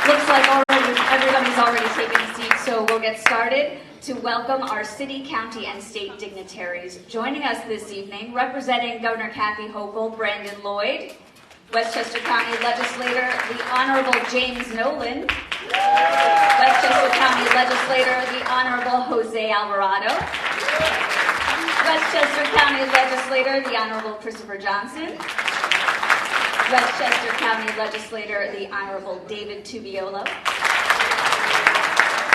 Looks like everybody's already taken a seat, so we'll get started to welcome our city, county, and state dignitaries. Joining us this evening, representing Governor Kathy Hochul, Brandon Lloyd, Westchester County Legislator, the Honorable James Nolan, Westchester County Legislator, the Honorable Jose Alvarado, Westchester County Legislator, the Honorable Christopher Johnson, Westchester County Legislator, the Honorable David Tubiolo,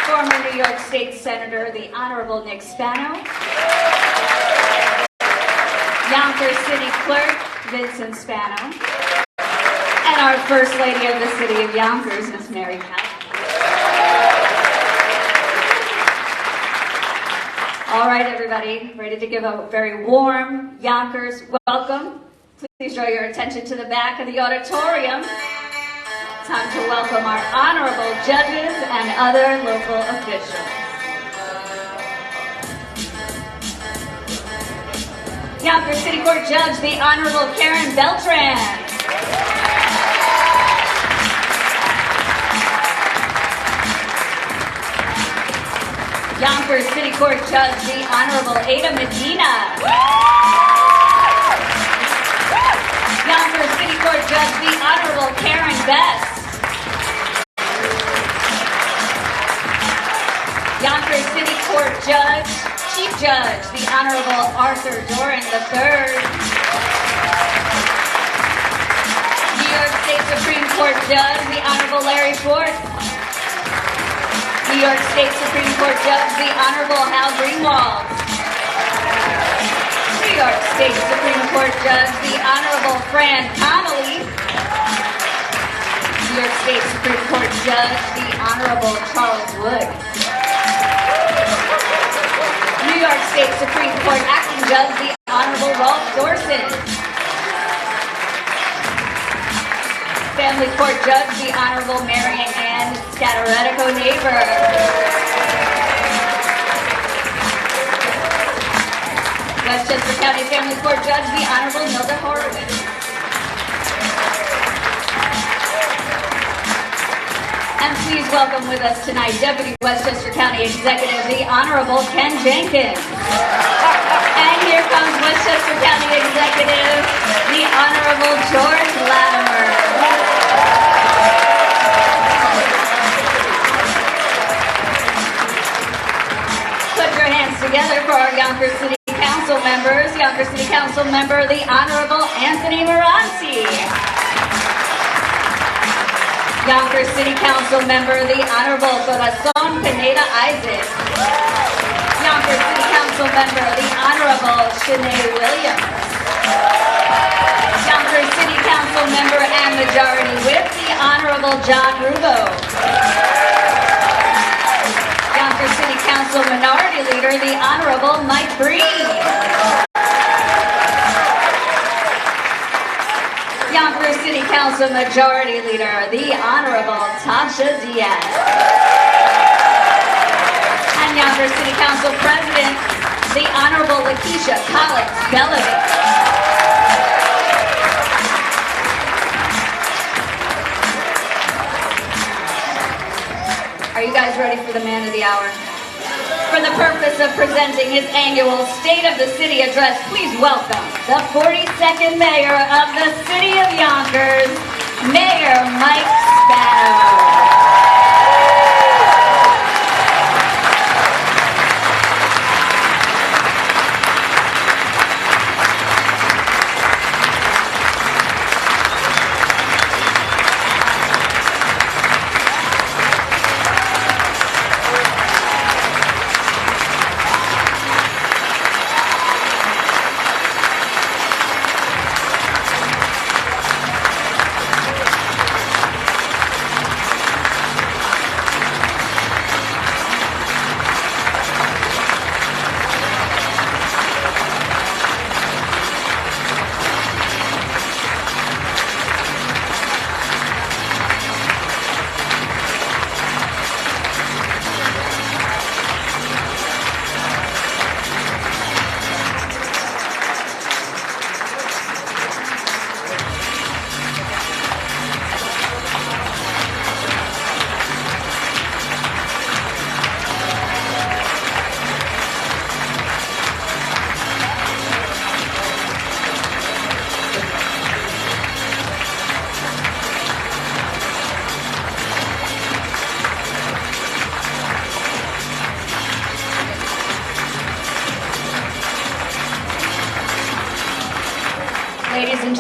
former New York State Senator, the Honorable Nick Spano, Yonkers City Clerk, Vincent Spano, and our First Lady of the City of Yonkers, Miss Mary Powell. All right, everybody, ready to give a very warm Yonkers welcome. Please draw your attention to the back of the auditorium. Time to welcome our honorable judges and other local officials. Yonkers City Court Judge, the Honorable Karen Beltran. Yonkers City Court Judge, the Honorable Ada Medina. Yonkers City Court Judge, the Honorable Karen Best. Yonkers City Court Judge, Chief Judge, the Honorable Arthur Doran III. New York State Supreme Court Judge, the Honorable Larry Schwartz. New York State Supreme Court Judge, the Honorable Hal Greenwald. New York State Supreme Court Judge, the Honorable Fran Connolly. New York State Supreme Court Judge, the Honorable Charles Wood. New York State Supreme Court Acting Judge, the Honorable Rolf Dorson. Family Court Judge, the Honorable Mary Ann Scataretico-Neighbor. Westchester County Family Court Judge, the Honorable Milda Horowitz. And please welcome with us tonight, Deputy Westchester County Executive, the Honorable Ken Jenkins. And here comes Westchester County Executive, the Honorable George Latimer. Put your hands together for our Yonkers City Council members. Yonkers City Council member, the Honorable Anthony Moranci. Yonkers City Council member, the Honorable Corazon Pineda Isaac. Yonkers City Council member, the Honorable Shanae Williams. Yonkers City Council member and Majority Whip, the Honorable John Rubo. Yonkers City Council Minority Leader, the Honorable Mike Breen. Yonkers City Council Majority Leader, the Honorable Tasha Diaz. And Yonkers City Council President, the Honorable Lakeisha Collins-Belovich. Are you guys ready for the man of the hour? For the purpose of presenting his annual State of the City address, please welcome the 42nd Mayor of the City of Yonkers, Mayor Mike Spano.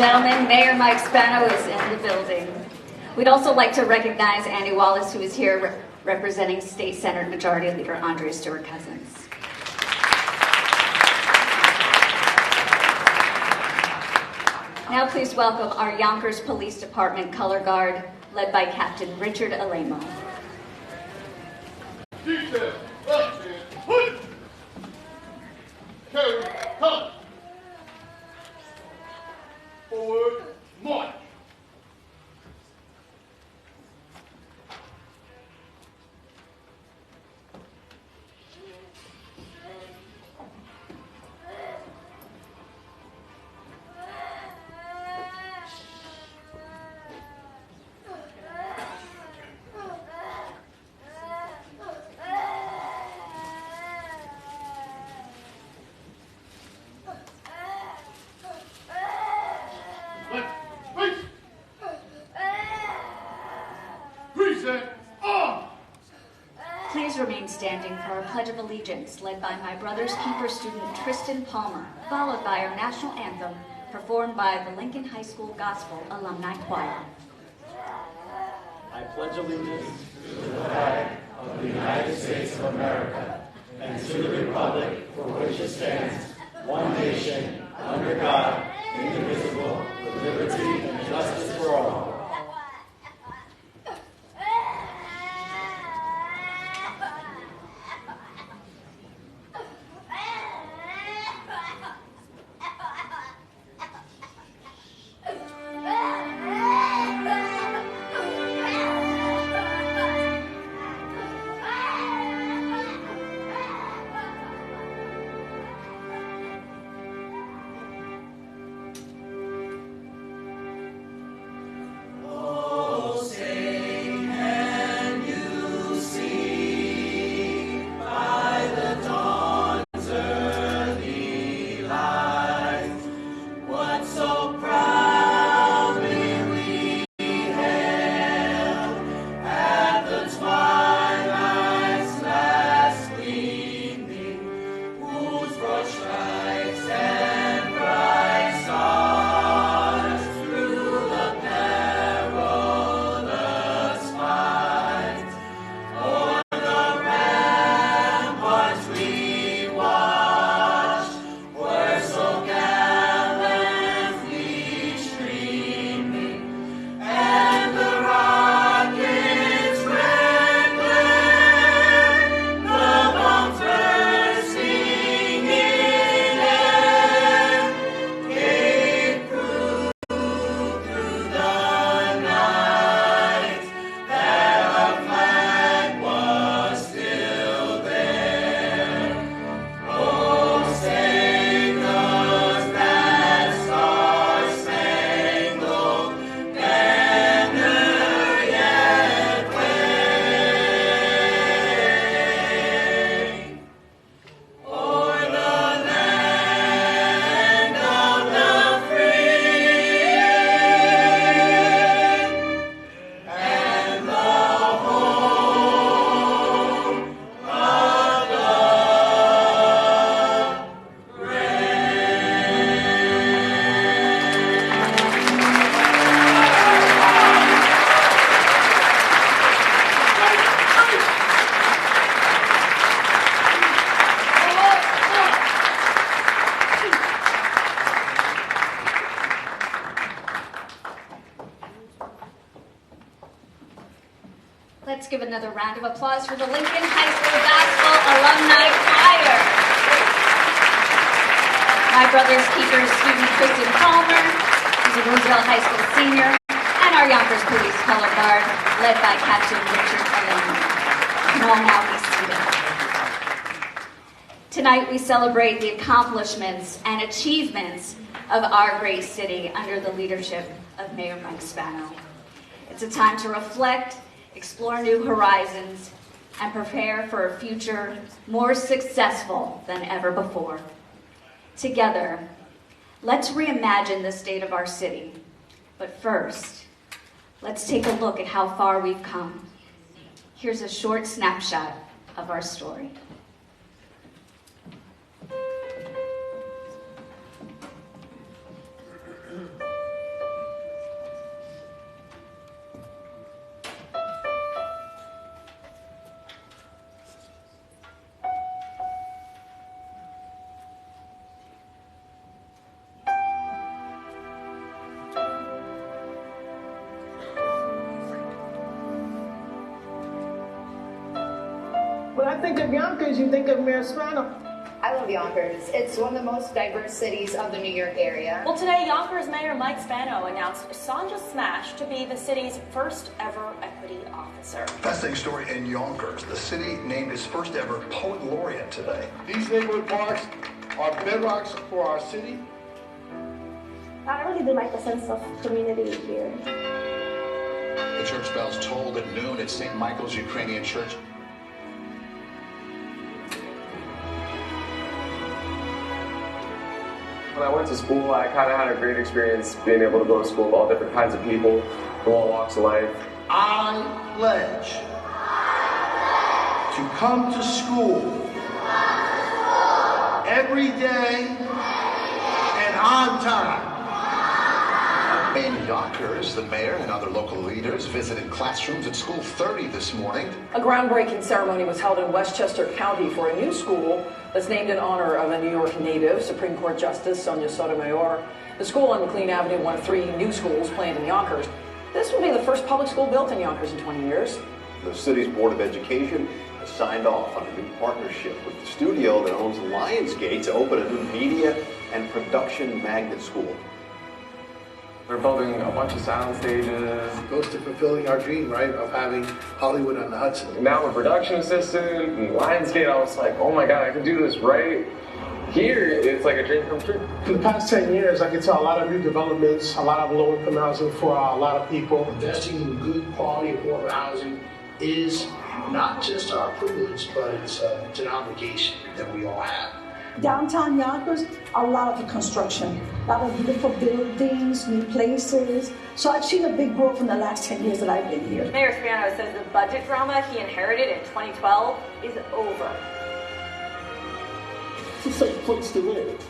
gentlemen, Mayor Mike Spano is in the building. We'd also like to recognize Andy Wallace, who is here representing State Senate Majority Leader Andrea Stewart-Cousins. Now please welcome our Yonkers Police Department Color Guard, led by Captain Richard Alemo. Detail, left hand, put it. Carry, cut. Forward, march. Please remain standing for our Pledge of Allegiance, led by my brother's keeper student Tristan Palmer, followed by our national anthem, performed by the Lincoln High School Gospel Alumni Choir. I pledge allegiance to the flag of the United States of America and to the republic for which it stands, one nation, under God, indivisible, with liberty and justice for all. Let's give another round of applause for the Lincoln High School Gospel Alumni Choir. My brother's keeper student Tristan Palmer, who's a Roosevelt High School senior, and our Yonkers Police Color Guard, led by Captain Richard Alemo. You can all now be seated. Tonight we celebrate the accomplishments and achievements of our great city under the leadership of Mayor Mike Spano. It's a time to reflect, explore new horizons, and prepare for a future more successful than ever before. Together, let's reimagine the state of our city. But first, let's take a look at how far we've come. Here's a short snapshot of our story. When I think of Yonkers, you think of Mayor Spano. I love Yonkers. It's one of the most diverse cities of the New York area. Well, today, Yonkers Mayor Mike Spano announced Sandra Smash to be the city's first ever equity officer. Fascinating story in Yonkers. The city named its first ever poet laureate today. These neighborhood parks are bedrocks for our city. I really do like the sense of community here. The church bells tolled at noon at St. Michael's Ukrainian Church. When I went to school, I kind of had a great experience being able to go to school with all different kinds of people from all walks of life. I pledge to come to school every day and on time. In Yonkers, the mayor and other local leaders visited classrooms at School 30 this morning. A groundbreaking ceremony was held in Westchester County for a new school that's named in honor of a New York native, Supreme Court Justice Sonia Sotomayor. The school on McLean Avenue, one of 3 new schools planned in Yonkers. This will be the first public school built in Yonkers in 20 years. The city's Board of Education has signed off on a new partnership with the studio that owns Lionsgate to open a new media and production magnet school. We're building a bunch of sound stages. It goes to fulfilling our dream, right, of having Hollywood on the Hudson. Now I'm a production assistant and Lionsgate. I was like, oh my God, I can do this right here. It's like a dream come true. In the past 10 years, I can tell a lot of new developments, a lot of low-income housing for a lot of people. Investing in good quality affordable housing is not just our privilege, but it's an obligation that we all have. Downtown Yonkers, a lot of construction, a lot of beautiful buildings, new places. So I've seen a big growth in the last 10 years that I've been here. Mayor Spano says the budget drama he inherited in 2012 is over. It's a safe place to live.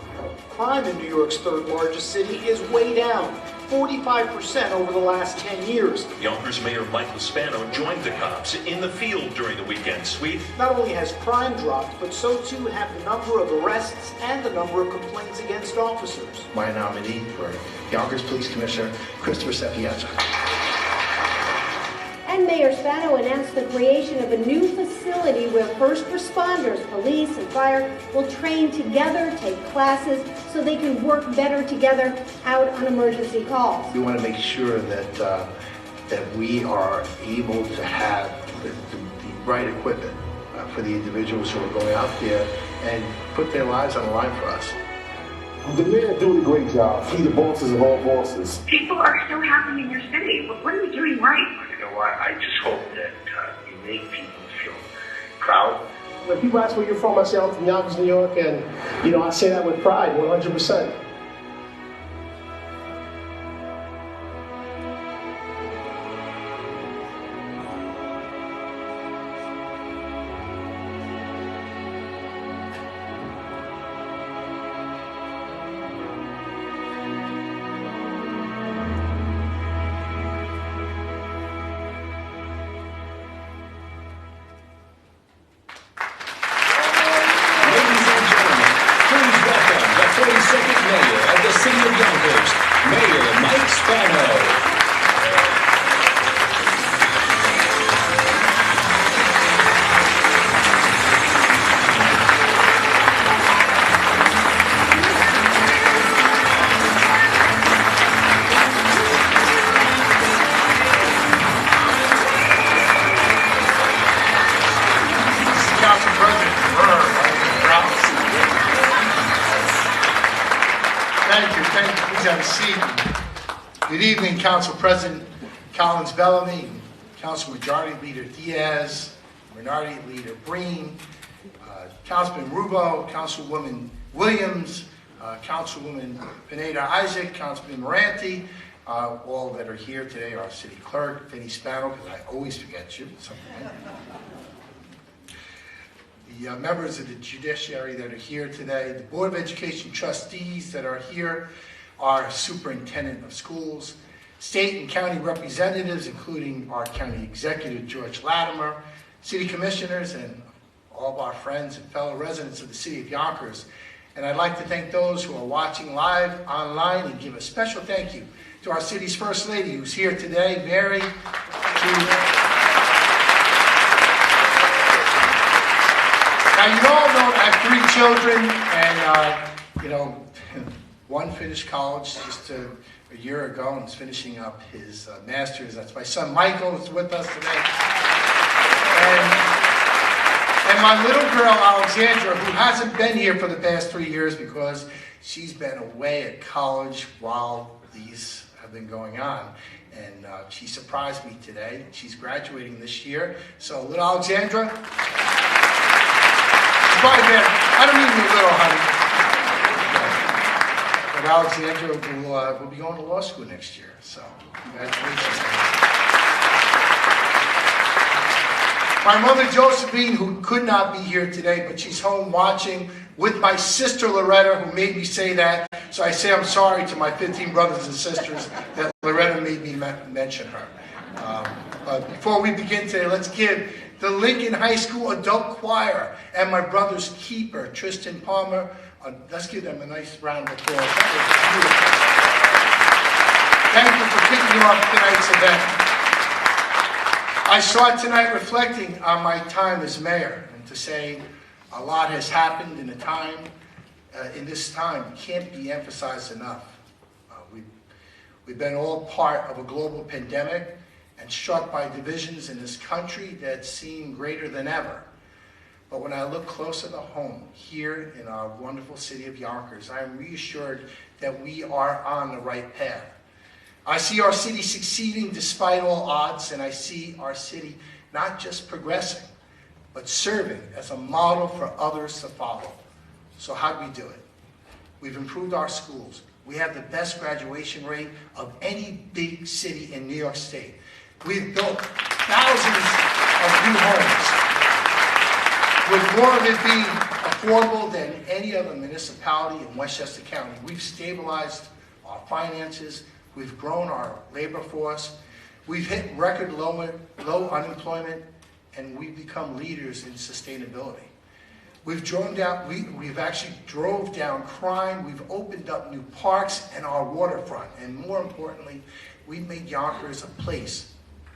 Crime in New York's third largest city is way down, 45% over the last 10 years. Yonkers Mayor Michael Spano joined the cops in the field during the weekend sweep. Not only has crime dropped, but so too have the number of arrests and the number of complaints against officers. My nominee for Yonkers Police Commissioner, Christopher Sapienza. And Mayor Spano announced the creation of a new facility where first responders, police and fire will train together, take classes, so they can work better together out on emergency calls. We want to make sure that we are able to have the right equipment for the individuals who are going out there and put their lives on the line for us. The mayor doing a great job. He's the bosses of all bosses. People are so happy in your city. What are we doing right? You know what? I just hope that you make people feel proud. When people ask where you're from, I say I'm from Yonkers, New York, and I say that with pride, 100%. Good evening, Council President Collins Bellamy, Council Majority Leader Diaz, Minority Leader Breen, Councilman Rubo, Councilwoman Williams, Councilwoman Pineda Isaac, Councilman Moranti, all that are here today, our City Clerk, Vinnie Spano, because I always forget you. The members of the Judiciary that are here today, the Board of Education trustees that are here, our Superintendent of Schools, state and county representatives, including our county executive, George Latimer, city commissioners, and all of our friends and fellow residents of the city of Yonkers. And I'd like to thank those who are watching live online and give a special thank you to our city's First Lady who's here today, Mary, Now, you all know I have 3 children, and, one finished college just a year ago and is finishing up his master's. That's my son Michael, who's with us today. And my little girl, Alexandra, who hasn't been here for the past 3 years because she's been away at college while these have been going on. And she surprised me today. She's graduating this year. So, little Alexandra, probably been, I don't mean your little honey. But Alexandra will be going to law school next year. So, congratulations. My mother, Josephine, who could not be here today, but she's home watching with my sister, Loretta, who made me say that. So I say I'm sorry to my 15 brothers and sisters that Loretta made me mention her. But before we begin today, let's give the Lincoln High School Adult Choir and my brother's keeper, Tristan Palmer, let's give them a nice round of applause. Thank you for kicking off tonight's event. I saw tonight reflecting on my time as mayor, and to say a lot has happened in this time can't be emphasized enough. We've been all part of a global pandemic and struck by divisions in this country that seem greater than ever. But when I look closer to home, here in our wonderful city of Yonkers, I am reassured that we are on the right path. I see our city succeeding despite all odds, and I see our city not just progressing, but serving as a model for others to follow. So how do we do it? We've improved our schools. We have the best graduation rate of any big city in New York State. We've built thousands of new homes, with more of it being affordable than any other municipality in Westchester County. We've stabilized our finances. We've grown our labor force. We've hit record low unemployment, and we've become leaders in sustainability. We've actually drove down crime. We've opened up new parks and our waterfront. And more importantly, we've made Yonkers a place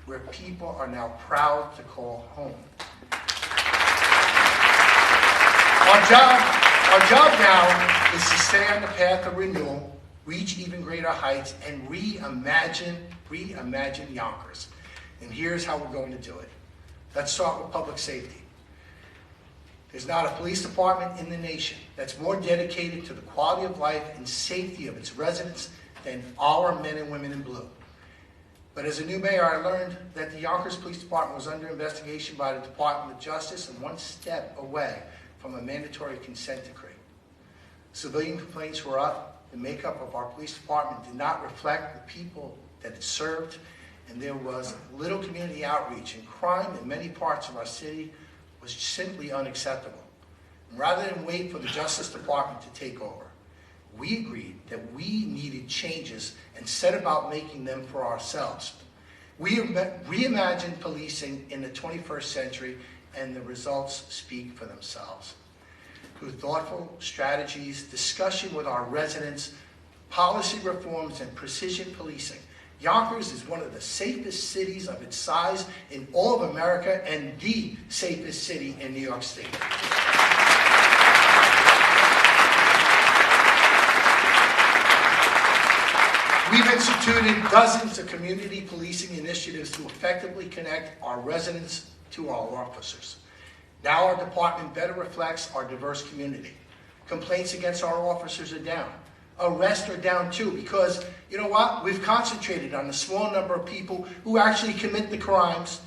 where people are now proud to call home. Our job now is to stay on the path of renewal, reach even greater heights, and reimagine Yonkers. And here's how we're going to do it. Let's start with public safety. There's not a police department in the nation that's more dedicated to the quality of life and safety of its residents than our men and women in blue. But as a new mayor, I learned that the Yonkers Police Department was under investigation by the Department of Justice and one step away from a mandatory consent decree. Civilian complaints were up. The makeup of our police department did not reflect the people that it served, and there was little community outreach, and crime in many parts of our city was simply unacceptable. And rather than wait for the Justice Department to take over, we agreed that we needed changes and set about making them for ourselves. We reimagined policing in the 21st century, and the results speak for themselves. Through thoughtful strategies, discussion with our residents, policy reforms, and precision policing, Yonkers is one of the safest cities of its size in all of America and the safest city in New York State. We've instituted dozens of community policing initiatives to effectively connect our residents to our officers. Now our department better reflects our diverse community. Complaints against our officers are down. Arrests are down too, because you know what? We've concentrated on the small number of people who actually commit the crimes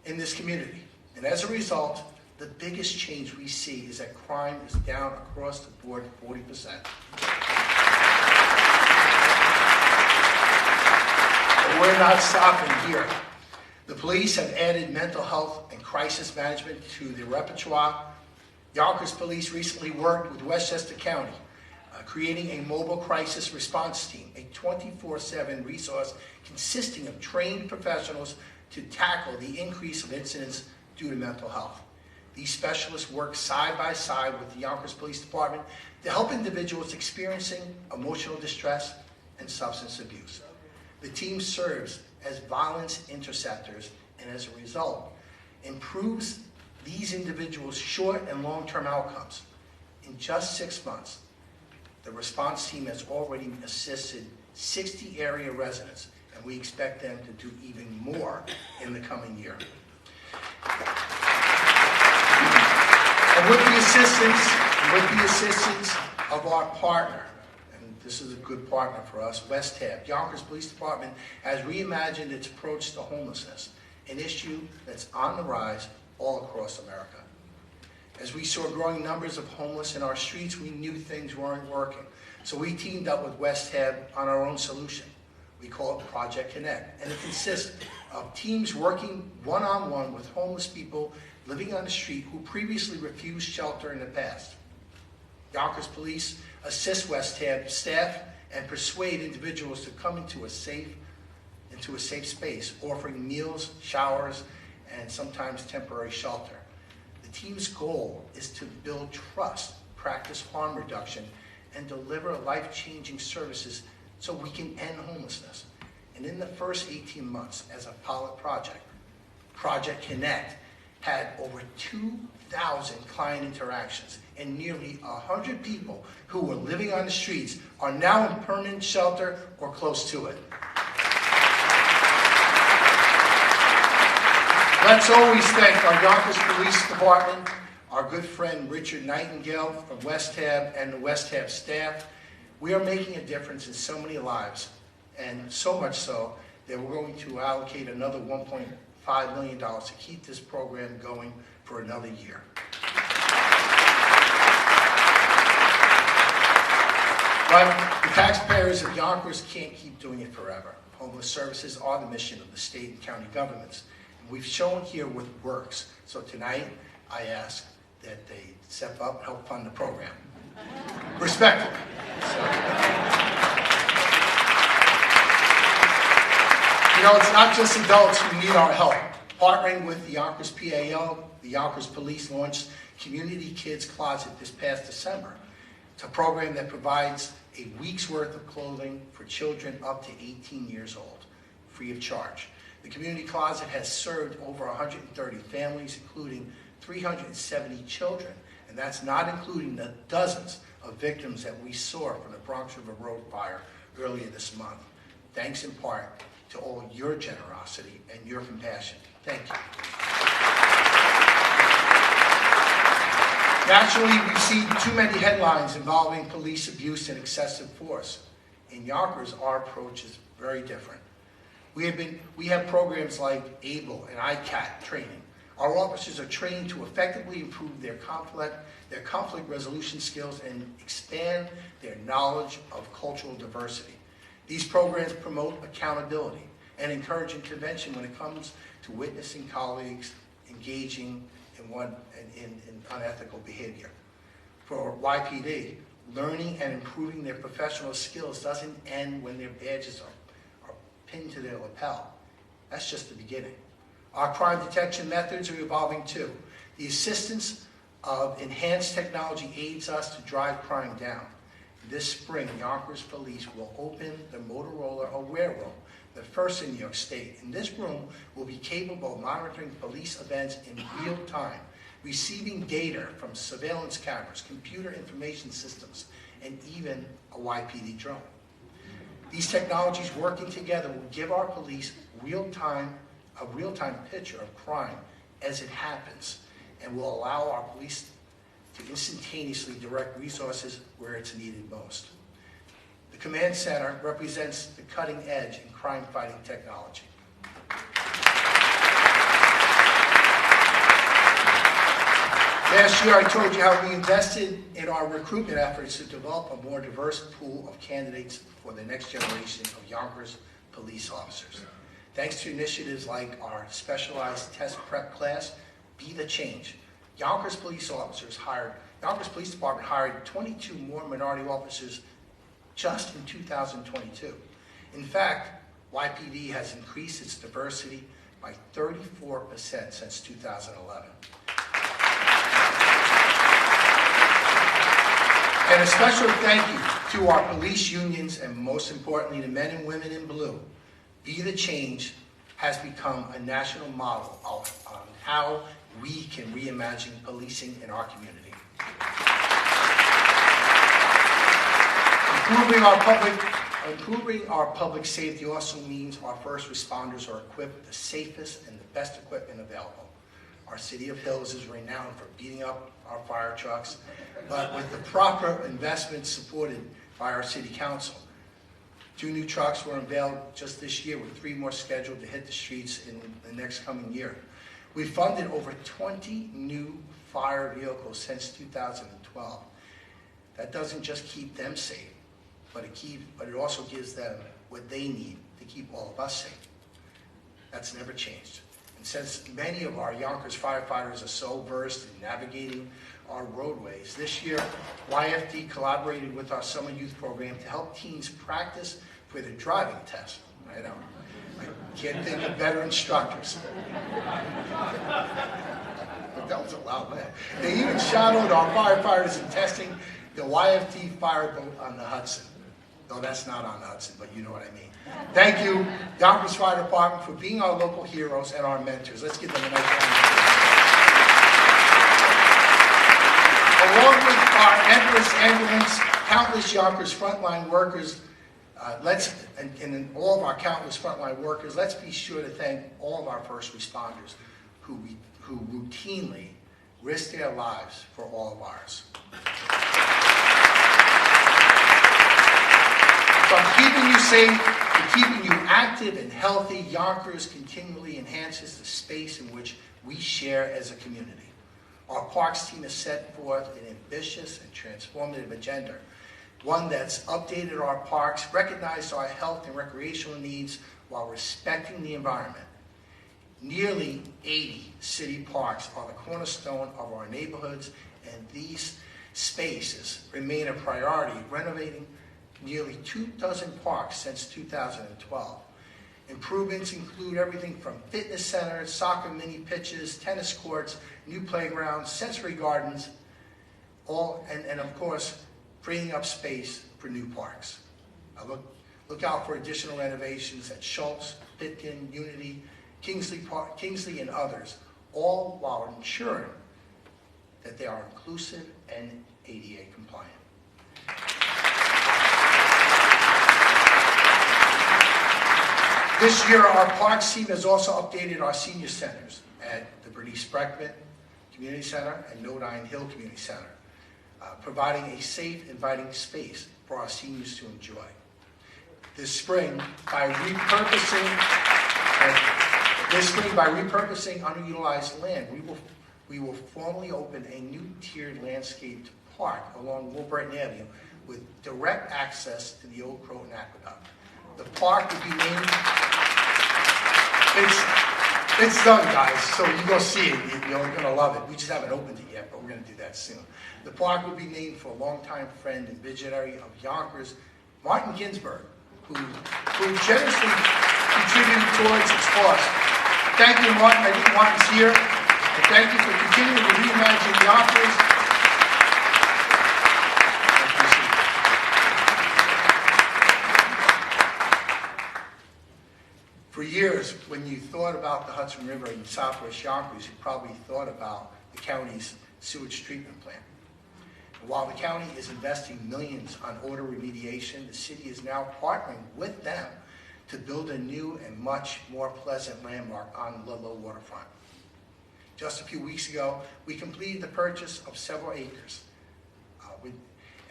in this community. And as a result, the biggest change we see is that crime is down across the board 40%. But we're not stopping here. The police have added mental health and crisis management to their repertoire. Yonkers Police recently worked with Westchester County, creating a mobile crisis response team, a 24/7 resource consisting of trained professionals to tackle the increase of incidents due to mental health. These specialists work side by side with the Yonkers Police Department to help individuals experiencing emotional distress and substance abuse. The team serves as violence interceptors and as a result improves these individuals' short and long-term outcomes. In just 6 months, the response team has already assisted 60 area residents, and we expect them to do even more in the coming year. And with the assistance of our partner, and this is a good partner for us, West Tab, Yonkers Police Department has reimagined its approach to homelessness, an issue that's on the rise all across America. As we saw growing numbers of homeless in our streets, we knew things weren't working. So we teamed up with West Tab on our own solution. We call it Project Connect, and it consists of teams working one-on-one with homeless people living on the street who previously refused shelter in the past. Yonkers Police assist West Tab staff and persuade individuals to come into a safe space, offering meals, showers, and sometimes temporary shelter. The team's goal is to build trust, practice harm reduction, and deliver life-changing services so we can end homelessness. And in the first 18 months as a pilot project, Project Connect had over 2,000 client interactions, and nearly 100 people who were living on the streets are now in permanent shelter or close to it. Let's always thank our Yonkers Police Department, our good friend Richard Nightingale from West Tab, and the West Tab staff. We are making a difference in so many lives, and so much so that we're going to allocate another $1.5 million to keep this program going for another year. But the taxpayers of Yonkers can't keep doing it forever. Homeless services are the mission of the state and county governments. We've shown here what works. So tonight, I ask that they step up and help fund the program. Respectfully. You know, it's not just adults who need our help. Partnering with the Yonkers PAO, the Yonkers Police launched Community Kids Closet this past December. It's a program that provides a week's worth of clothing for children up to 18 years old, free of charge. The Community Closet has served over 130 families, including 370 children, and that's not including the dozens of victims that we saw from the Bronx River Road fire earlier this month. Thanks in part to all your generosity and your compassion. Thank you. Naturally, we see too many headlines involving police abuse and excessive force. In Yonkers, our approach is very different. We have programs like ABLE and ICAT training. Our officers are trained to effectively improve their conflict resolution skills and expand their knowledge of cultural diversity. These programs promote accountability and encourage intervention when it comes to witnessing colleagues engaging in unethical behavior. For YPD, learning and improving their professional skills doesn't end when their badges are pinned to their lapel. That's just the beginning. Our crime detection methods are evolving too. The assistance of enhanced technology aids us to drive crime down. This spring, Yonkers Police will open the Motorola Aware Room, the first in New York State. And this room will be capable of monitoring police events in real time, receiving data from surveillance cameras, computer information systems, and even a YPD drone. These technologies working together will give our police a real-time picture of crime as it happens, and will allow our police to instantaneously direct resources where it's needed most. The Command Center represents the cutting edge in crime-fighting technology. Last year, I told you how we invested in our recruitment efforts to develop a more diverse pool of candidates for the next generation of Yonkers police officers. Thanks to initiatives like our specialized test prep class, Be the Change, Yonkers Police Department hired 22 more minority officers just in 2022. In fact, YPD has increased its diversity by 34% since 2011. And a special thank you to our police unions and most importantly the men and women in blue. Be the Change has become a national model on how we can reimagine policing in our community. Improving our public safety also means our first responders are equipped with the safest and the best equipment available. Our city of Hills is renowned for beating up our fire trucks, but with the proper investments supported by our city council. 2 new trucks were unveiled just this year, with 3 more scheduled to hit the streets in the next coming year. We funded over 20 new fire vehicles since 2012. That doesn't just keep them safe, but it also gives them what they need to keep all of us safe. That's never changed. And since many of our Yonkers firefighters are so versed in navigating our roadways, this year YFD collaborated with our summer youth program to help teens practice for their driving test. I know, I can't think of better instructors. But that was a loud laugh. They even shadowed our firefighters in testing the YFD fireboat on the Hudson. No, that's not on the Hudson, but you know what I mean. Thank you, Yonkers Fire Department, for being our local heroes and our mentors. Let's give them a nice round of applause. Along with our endless ambulance, countless Yonkers frontline workers, and all of our countless frontline workers, let's be sure to thank all of our first responders who routinely risk their lives for all of ours. From keeping you safe to keeping you active and healthy, Yonkers continually enhances the space in which we share as a community. Our parks team has set forth an ambitious and transformative agenda, one that's updated our parks, recognized our health and recreational needs while respecting the environment. Nearly 80 city parks are the cornerstone of our neighborhoods, and these spaces remain a priority, renovating nearly 24 parks since 2012. Improvements include everything from fitness centers, soccer mini pitches, tennis courts, new playgrounds, sensory gardens, and of course, freeing up space for new parks. Look out for additional renovations at Schultz, Pitkin, Unity, Kingsley, and others, all while ensuring that they are inclusive and ADA compliant. This year, our parks team has also updated our senior centers at the Bernice Breckman Community Center and Nodine Hill Community Center, providing a safe, inviting space for our seniors to enjoy. This spring, by repurposing underutilized land, we will formally open a new tiered landscaped park along Wilburton Avenue with direct access to the old Croton Aqueduct. The park will be named, it's done, guys, so you go see it. You're going to love it. We just haven't opened it yet, but we're going to do that soon. The park will be named for a longtime friend and visionary of Yonkers, Martin Ginsburg, who generously contributed towards its cost. Thank you, Martin. I think Martin's here. And thank you for continuing to reimagine Yonkers. For years, when you thought about the Hudson River in southwest Yonkers, you probably thought about the county's sewage treatment plant. And while the county is investing millions on odor remediation, the city is now partnering with them to build a new and much more pleasant landmark on the Ludlow waterfront. Just a few weeks ago, we completed the purchase of several acres.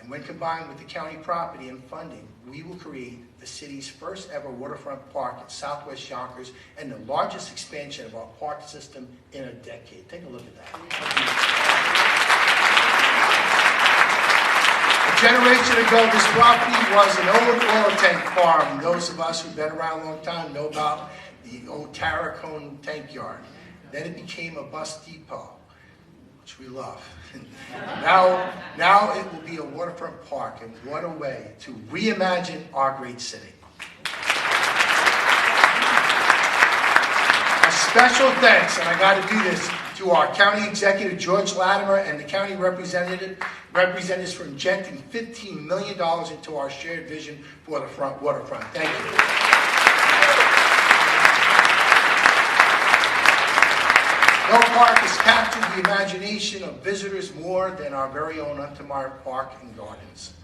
And when combined with the county property and funding, we will create the city's first ever waterfront park in southwest Yonkers and the largest expansion of our park system in a decade. Take a look at that. A generation ago, this property was an old oil tank farm. Those of us who've been around a long time know about the old Tarracone tank yard. Then it became a bus depot, which we love. Now it will be a waterfront park, and what a way to reimagine our great city. A special thanks, and I got to do this, to our County Executive George Latimer and the County representatives for injecting $15 million into our shared vision for the waterfront. Thank you. Park has captured the imagination of visitors more than our very own Untermeyer Park and Gardens.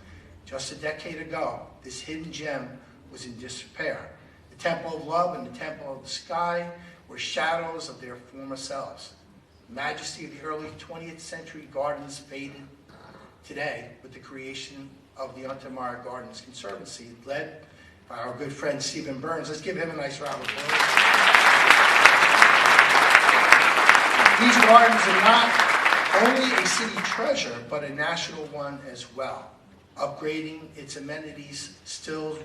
Just a decade ago, this hidden gem was in disrepair. The Temple of Love and the Temple of the Sky were shadows of their former selves. The majesty of the early 20th century gardens faded today with the creation of the Untermeyer Gardens Conservancy, led by our good friend Stephen Burns. Let's give him a nice round of applause. These gardens are not only a city treasure, but a national one as well. Upgrading its amenities still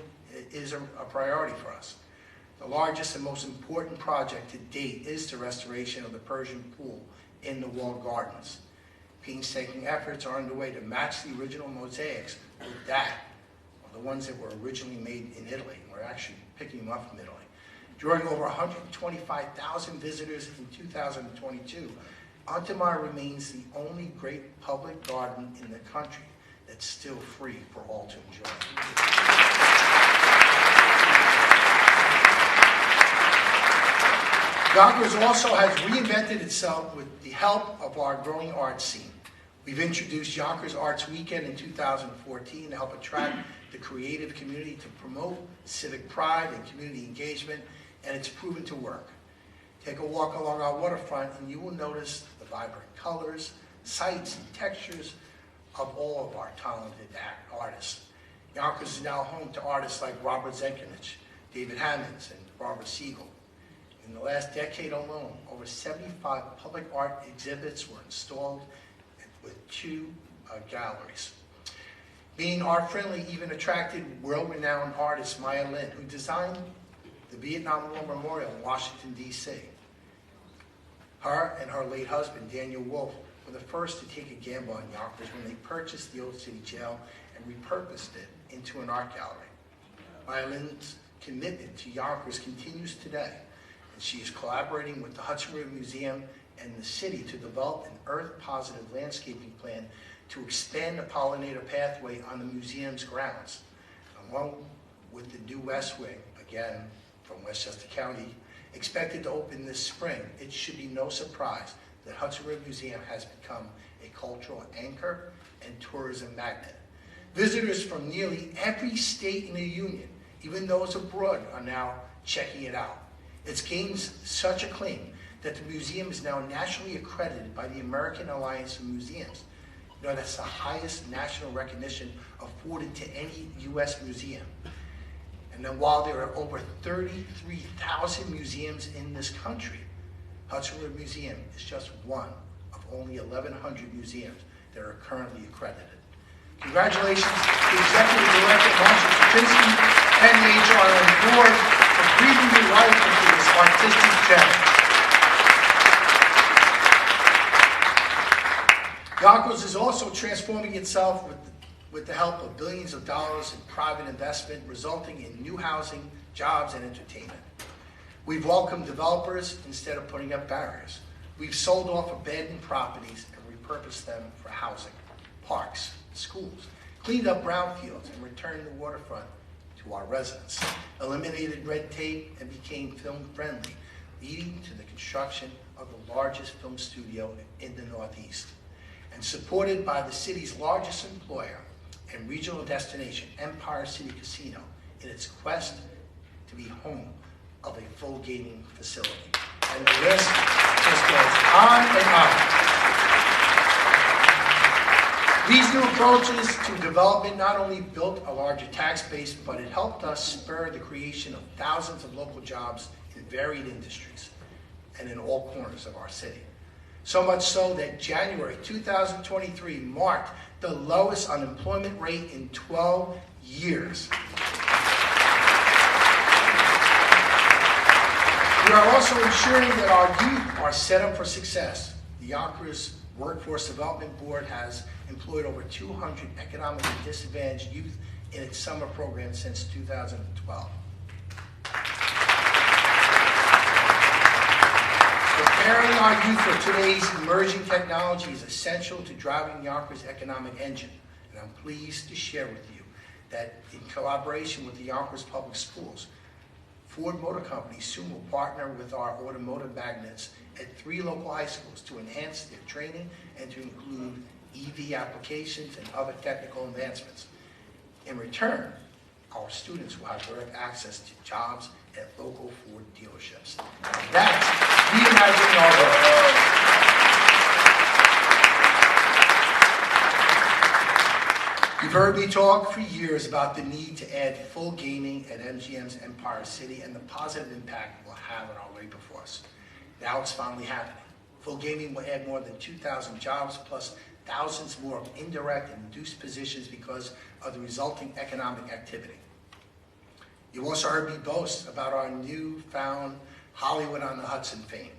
is a priority for us. The largest and most important project to date is the restoration of the Persian pool in the walled gardens. Painstaking efforts are underway to match the original mosaics with that of the ones that were originally made in Italy. We're actually picking them up from Italy. Drawing over 125,000 visitors in 2022, Untermeyer remains the only great public garden in the country that's still free for all to enjoy. Yonkers also has reinvented itself with the help of our growing arts scene. We've introduced Yonkers Arts Weekend in 2014 to help attract the creative community, to promote civic pride and community engagement, and it's proven to work. Take a walk along our waterfront and you will notice the vibrant colors, sights, and textures of all of our talented artists. Yonkers is now home to artists like Robert Zenkinich, David Hammonds, and Barbara Siegel. In the last decade alone, over 75 public art exhibits were installed with 2 galleries. Being art-friendly even attracted world-renowned artist Maya Lin, who designed the Vietnam War Memorial in Washington, D.C. Her and her late husband, Daniel Wolf, were the first to take a gamble on Yonkers when they purchased the old city jail and repurposed it into an art gallery. Maya Lin's commitment to Yonkers continues today, and she is collaborating with the Hudson River Museum and the city to develop an earth-positive landscaping plan to expand the pollinator pathway on the museum's grounds. Along with the new West Wing, again from Westchester County, expected to open this spring, it should be no surprise that Hudson River Museum has become a cultural anchor and tourism magnet. Visitors from nearly every state in the Union, even those abroad, are now checking it out. It's gained such acclaim that the museum is now nationally accredited by the American Alliance of Museums. You know, that's the highest national recognition afforded to any U.S. museum. And then while there are over 33,000 museums in this country, Hudson River Museum is just one of only 1,100 museums that are currently accredited. Congratulations to Executive Director Marshall Chapinsky and the HRM Board for breathing new life into this artistic gem. Yonkers is also transforming itself with the help of billions of dollars in private investment, resulting in new housing, jobs, and entertainment. We've welcomed developers instead of putting up barriers. We've sold off abandoned properties and repurposed them for housing, parks, schools, cleaned up brownfields, and returned the waterfront to our residents, eliminated red tape, and became film-friendly, leading to the construction of the largest film studio in the Northeast. And supported by the city's largest employer and regional destination, Empire City Casino, in its quest to be home of a full gaming facility. And the list just goes on and on. These new approaches to development not only built a larger tax base, but it helped us spur the creation of thousands of local jobs in varied industries and in all corners of our city. So much so that January 2023 marked the lowest unemployment rate in 12 years. We are also ensuring that our youth are set up for success. The Yonkers Workforce Development Board has employed over 200 economically disadvantaged youth in its summer program since 2012. Preparing our youth for today's emerging technology is essential to driving Yonkers' economic engine. And I'm pleased to share with you that in collaboration with the Yonkers Public Schools, Ford Motor Company soon will partner with our automotive magnets at 3 local high schools to enhance their training and to include EV applications and other technical advancements. In return, our students will have direct access to jobs at local Ford dealerships. That's reimagining our world. You've heard me talk for years about the need to add full gaming at MGM's Empire City and the positive impact it will have on our way before us. Now it's finally happening. Full gaming will add more than 2,000 jobs plus thousands more of indirect and reduced positions because of the resulting economic activity. You also heard me boast about our newfound Hollywood on the Hudson fame.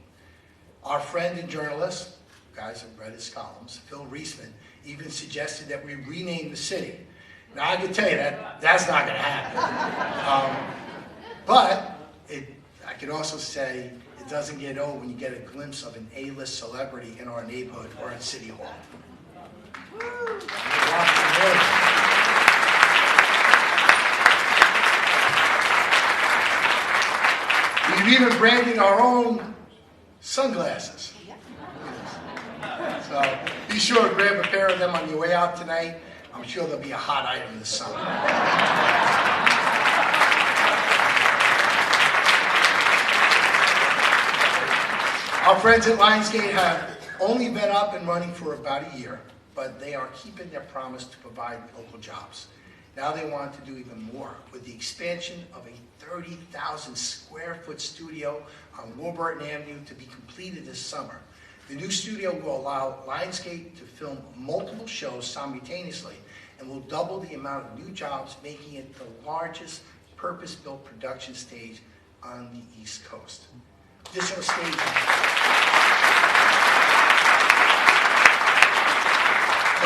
Our friend and journalist, guys have read his columns, Phil Reisman, even suggested that we rename the city. Now I can tell you that's not going to happen. But I can also say it doesn't get old when you get a glimpse of an A-list celebrity in our neighborhood or at City Hall. We've even branded our own sunglasses. So be sure to grab a pair of them on your way out tonight. I'm sure they'll be a hot item this summer. Our friends at Lionsgate have only been up and running for about a year, but they are keeping their promise to provide local jobs. Now they want to do even more with the expansion of a 30,000 square foot studio on Warburton Avenue to be completed this summer. The new studio will allow Lionsgate to film multiple shows simultaneously and will double the amount of new jobs, making it the largest purpose-built production stage on the East Coast.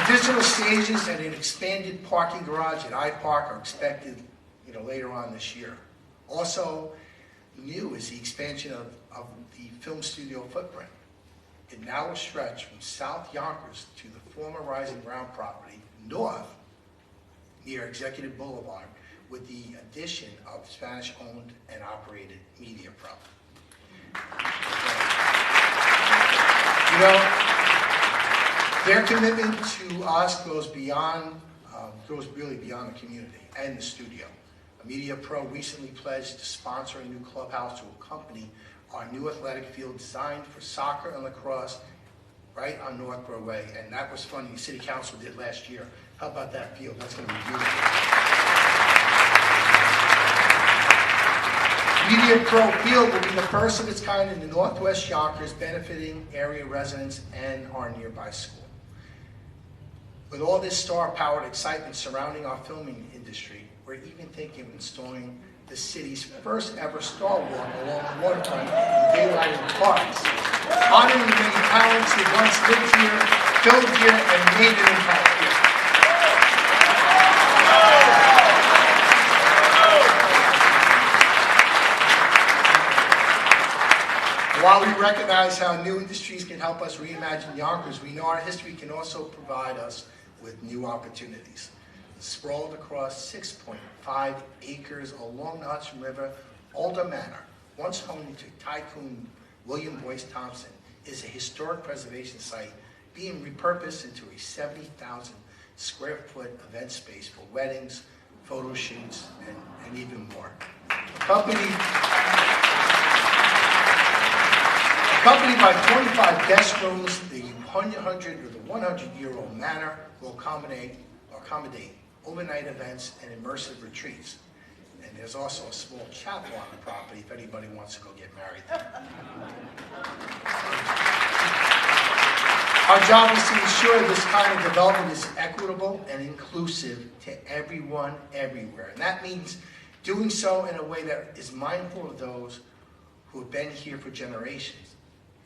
Additional stages and an expanded parking garage at iPark are expected later on this year. Also new is the expansion of the film studio footprint. It now will stretch from South Yonkers to the former Rising Ground property north near Executive Boulevard with the addition of Spanish-owned and operated Media Pro. Their commitment to us goes really beyond the community and the studio. Media Pro recently pledged to sponsor a new clubhouse to accompany our new athletic field designed for soccer and lacrosse right on North Broadway. And that was funny, the City Council did last year. How about that field? That's going to be beautiful. Media Pro Field will be the first of its kind in the Northwest Yonkers, benefiting area residents and our nearby school. With all this star-powered excitement surrounding our filming industry, we're even thinking of installing the city's first ever Star Walk along the waterfront in daylighted parks, honoring the many talents who once lived here, filmed here, and made an impact here. While we recognize how new industries can help us reimagine Yonkers, we know our history can also provide us with new opportunities. Sprawled across 6.5 acres along the Hudson River, Alder Manor, once home to tycoon William Boyce Thompson, is a historic preservation site being repurposed into a 70,000 square foot event space for weddings, photo shoots, and even more. Accompanied by 25 guest rooms, the 100-year-old manor will accommodate overnight events and immersive retreats. And there's also a small chapel on the property if anybody wants to go get married there. Our job is to ensure this kind of development is equitable and inclusive to everyone, everywhere. And that means doing so in a way that is mindful of those who have been here for generations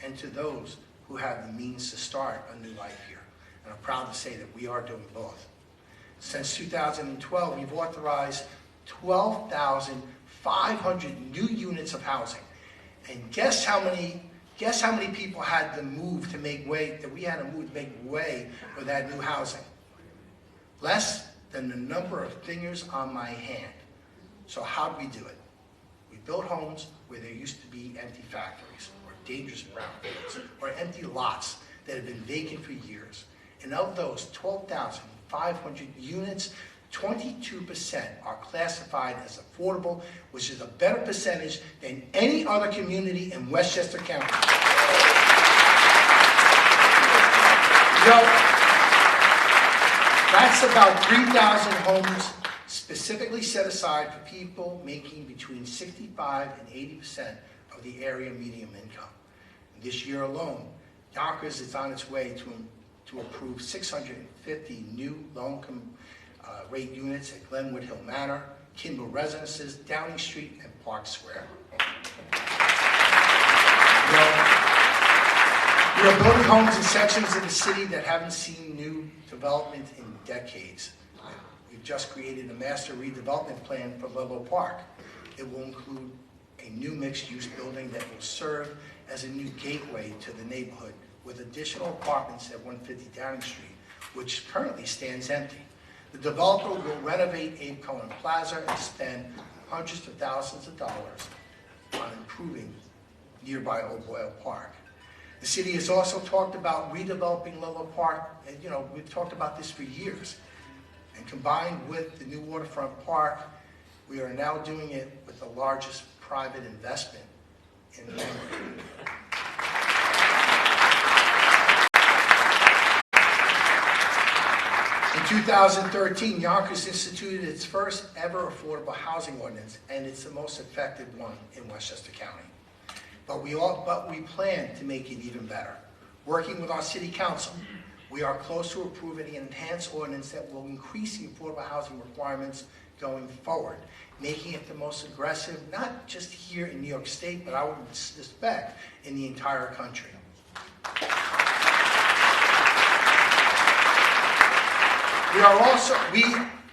and to those who have the means to start a new life here. And I'm proud to say that we are doing both. Since 2012, we've authorized 12,500 new units of housing. And guess how many people had to move to make way, that we had to move to make way for that new housing? Less than the number of fingers on my hand. So how do we do it? We We built homes where there used to be empty factories, or dangerous brownfields, or empty lots that have been vacant for years. And of those 12,500 units, 22% are classified as affordable, which is a better percentage than any other community in Westchester County. That's about 3,000 homes specifically set aside for people making between 65 and 80% of the area median income. And this year alone, Yonkers is on its way to approve 650 new low rate units at Glenwood Hill Manor, Kimball Residences, Downing Street, and Park Square. We are building homes in sections of the city that haven't seen new development in decades. We've just created a master redevelopment plan for Ludlow Park. It will include a new mixed-use building that will serve as a new gateway to the neighborhood, with additional apartments at 150 Downing Street, which currently stands empty. The developer will renovate Abe Cohen Plaza and spend hundreds of thousands of dollars on improving nearby Old Boyle Park. The city has also talked about redeveloping Ludlow Park, and we've talked about this for years. And combined with the new waterfront park, we are now doing it with the largest private investment in memory. In 2013, Yonkers instituted its first ever affordable housing ordinance, and it's the most effective one in Westchester County. But we plan to make it even better. Working with our city council, we are close to approving an enhanced ordinance that will increase the affordable housing requirements going forward, making it the most aggressive, not just here in New York State, but I would suspect in the entire country. We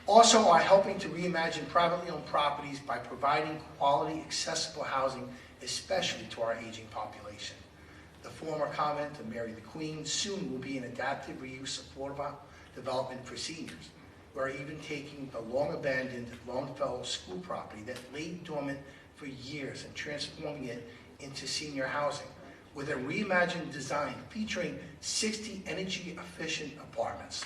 also are helping to reimagine privately owned properties by providing quality, accessible housing, especially to our aging population. The former convent of Mary the Queen soon will be an adaptive reuse affordable development for seniors. We're even taking the long-abandoned Longfellow school property that lay dormant for years and transforming it into senior housing with a reimagined design featuring 60 energy-efficient apartments.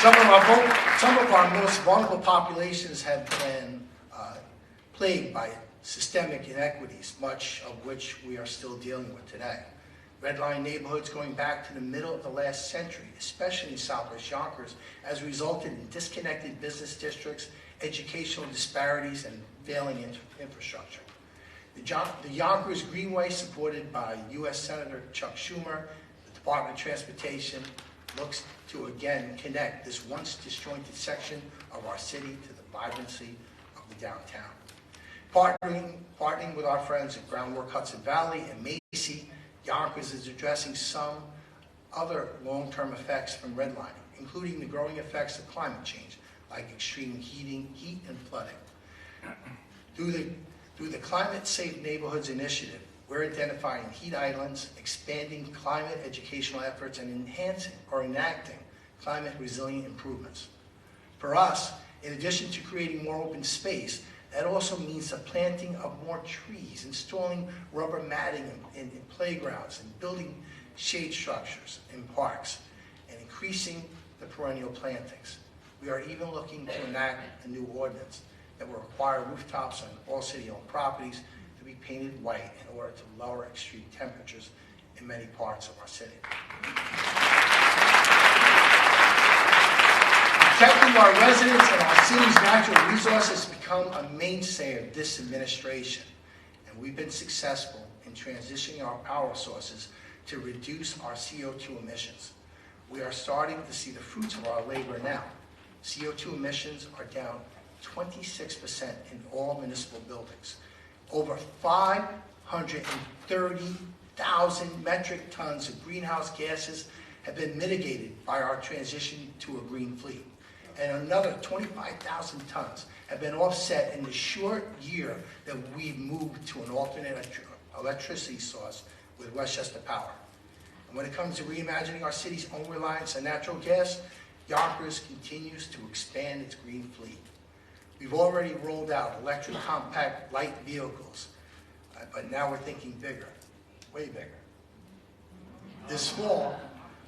Some of our most vulnerable populations have been plagued by systemic inequities, much of which we are still dealing with today. Redline neighborhoods going back to the middle of the last century, especially in Southwest Yonkers, has resulted in disconnected business districts, educational disparities, and failing infrastructure. The Yonkers Greenway, supported by U.S. Senator Chuck Schumer, the Department of Transportation, looks to again connect this once disjointed section of our city to the vibrancy of the downtown. Partnering with our friends at Groundwork Hudson Valley and Macy, Yonkers is addressing some other long-term effects from redlining, including the growing effects of climate change, like extreme heat and flooding. Through the Climate Safe Neighborhoods Initiative, we're identifying heat islands, expanding climate educational efforts, and enhancing or enacting climate resilient improvements. For us, in addition to creating more open space, that also means the planting of more trees, installing rubber matting in playgrounds, and building shade structures in parks, and increasing the perennial plantings. We are even looking to enact a new ordinance that will require rooftops on all city-owned properties to be painted white in order to lower extreme temperatures in many parts of our city. Protecting our residents and our city's natural resources has become a mainstay of this administration, and we've been successful in transitioning our power sources to reduce our CO2 emissions. We are starting to see the fruits of our labor now. CO2 emissions are down 26% in all municipal buildings. Over 530,000 metric tons of greenhouse gases have been mitigated by our transition to a green fleet. And another 25,000 tons have been offset in the short year that we've moved to an alternate electricity source with Westchester Power. And when it comes to reimagining our city's own reliance on natural gas, Yonkers continues to expand its green fleet. We've already rolled out electric compact light vehicles, but now we're thinking bigger, way bigger. This fall,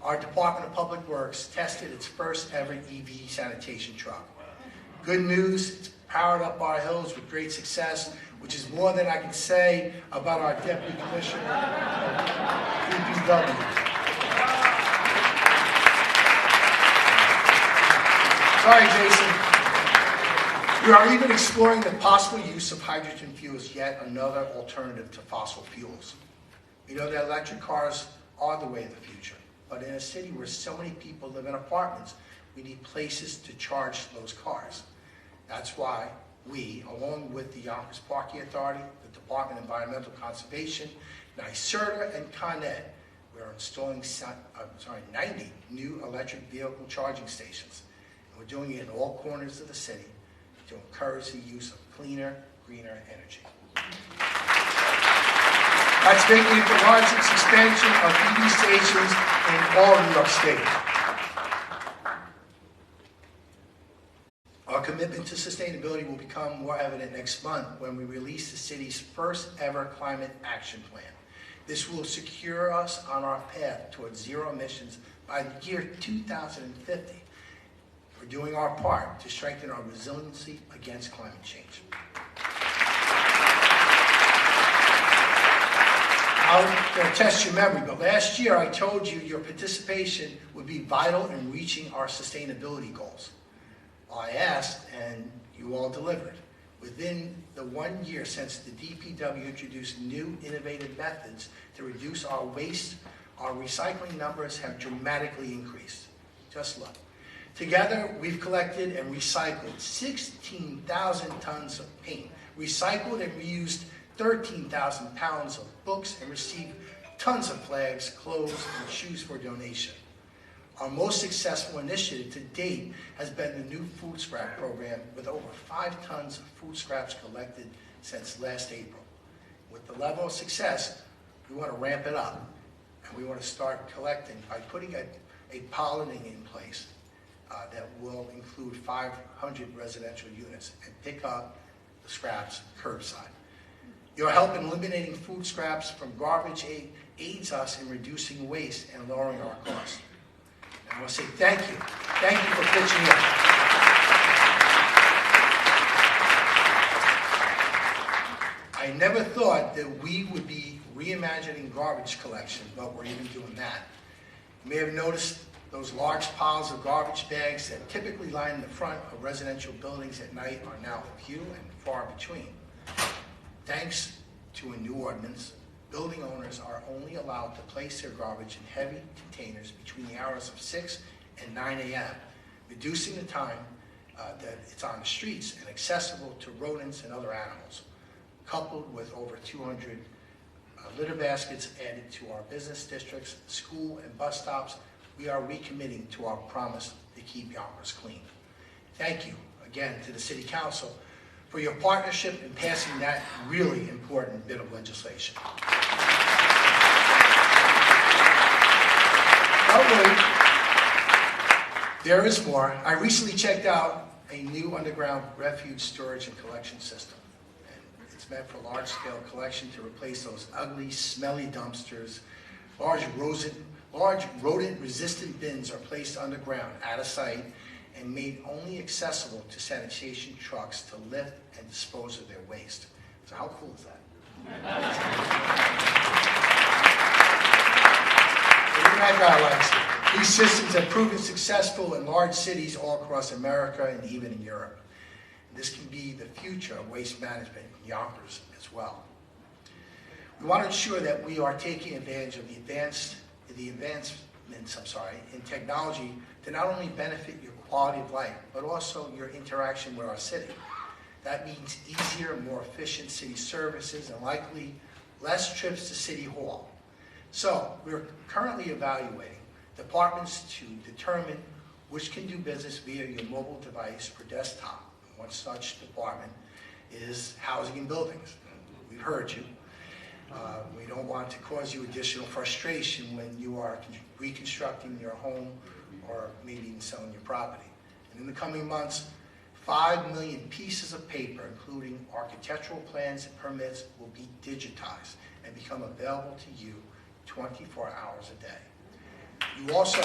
our Department of Public Works tested its first ever EV sanitation truck. Good news, it's powered up our hills with great success, which is more than I can say about our Deputy Commissioner of DPW. Sorry, Jason. We are even exploring the possible use of hydrogen fuel as yet another alternative to fossil fuels. We know that electric cars are the way of the future, but in a city where so many people live in apartments, we need places to charge those cars. That's why we, along with the Yonkers Parking Authority, the Department of Environmental Conservation, NYSERDA, and Con Ed, we are installing 90 new electric vehicle charging stations. And we're doing it in all corners of the city to encourage the use of cleaner, greener energy. That's making it the largest expansion of EV stations in all of New York State. Our commitment to sustainability will become more evident next month when we release the city's first ever climate action plan. This will secure us on our path towards zero emissions by the year 2050. We're doing our part to strengthen our resiliency against climate change. I'm going to test your memory, but last year I told you your participation would be vital in reaching our sustainability goals. I asked, and you all delivered. Within the 1 year since the DPW introduced new innovative methods to reduce our waste, our recycling numbers have dramatically increased. Just look. Together, we've collected and recycled 16,000 tons of paint, recycled and reused 13,000 pounds of books, and received tons of flags, clothes, and shoes for donation. Our most successful initiative to date has been the new food scrap program with over 5 tons of food scraps collected since last April. With the level of success, we want to ramp it up, and we want to start collecting by putting a pollining in place that will include 500 residential units and pick up the scraps curbside. Your help in eliminating food scraps from garbage aids us in reducing waste and lowering our costs. I want to say thank you. Thank you for pitching in. I never thought that we would be reimagining garbage collection, but we're even doing that. You may have noticed those large piles of garbage bags that typically line the front of residential buildings at night are now few and far between. Thanks to a new ordinance, building owners are only allowed to place their garbage in heavy containers between the hours of 6 and 9 a.m., reducing the time that it's on the streets and accessible to rodents and other animals. Coupled with over 200 litter baskets added to our business districts, school, and bus stops, we are recommitting to our promise to keep Yonkers clean. Thank you again to the City Council for your partnership in passing that really important bit of legislation. Oh wait, there is more. I recently checked out a new underground refuge storage and collection system. And it's meant for large-scale collection to replace those ugly, smelly dumpsters. Large rodent-resistant bins are placed underground, out of sight, and made only accessible to sanitation trucks to lift and dispose of their waste. So how cool is that? That guy likes it. These systems have proven successful in large cities all across America and even in Europe. And this can be the future of waste management in Yonkers as well. We want to ensure that we are taking advantage of the advancements in technology to not only benefit your quality of life, but also your interaction with our city. That means easier, more efficient city services and likely less trips to City Hall. So we're currently evaluating departments to determine which can do business via your mobile device or desktop. One such department is housing and buildings. We've heard you. We don't want to cause you additional frustration when you are reconstructing your home or maybe even selling your property. And in the coming months, 5 million pieces of paper, including architectural plans and permits, will be digitized and become available to you 24 hours a day. You also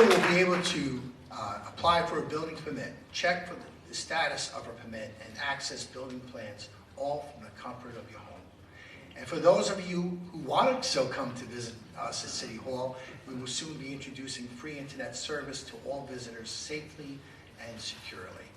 will be able to apply for a building permit, check for the status of a permit, and access building plans, all from the comfort of your home. And for those of you who want to still come to visit us at City Hall, we will soon be introducing free internet service to all visitors safely and securely.